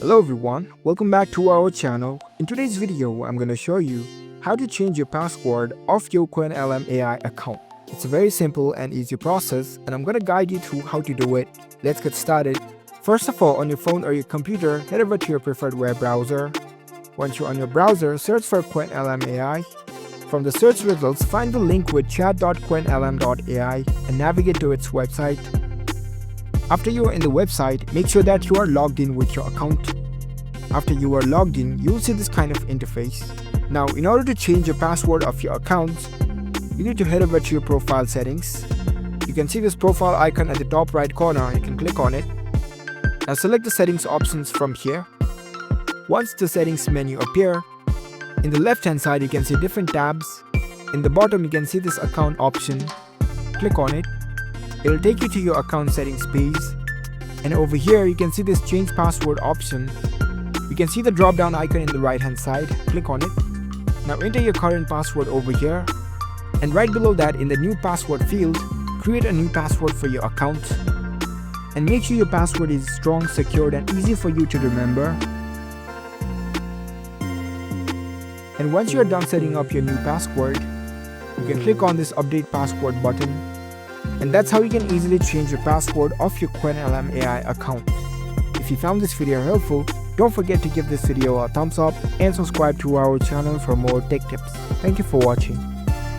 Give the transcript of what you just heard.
Hello everyone, welcome back to our channel. In today's video, I'm going to show you how to change your password of your Qwenlm AI account. It's a very simple and easy process and I'm going to guide you through how to do it. Let's get started. First of all, on your phone or your computer, head over to your preferred web browser. Once you're on your browser, search for Qwenlm AI. From the search results, find the link with chat.qwenlm.ai and navigate to its website. After you are in the website, make sure that you are logged in with your account. After you are logged in, you'll see this kind of interface. Now, in order to change the password of your account, you need to head over to your profile settings. You can see this profile icon at the top right corner. You can click on it. Now select the settings options from here. Once the settings menu appear, in the left hand side you can see different tabs. In the bottom you can see this account option. Click on it. It will take you to your account settings page, and over here you can see this change password option. You can see the drop down icon in the right hand side. Click on it. Now enter your current password over here, and right below that in the new password field, create a new password for your account. And make sure your password is strong, secured and easy for you to remember. And once you are done setting up your new password, you can click on this update password button. And that's how you can easily change the password of your Qwenlm AI account. If you found this video helpful, don't forget to give this video a thumbs up and subscribe to our channel for more tech tips. Thank you for watching.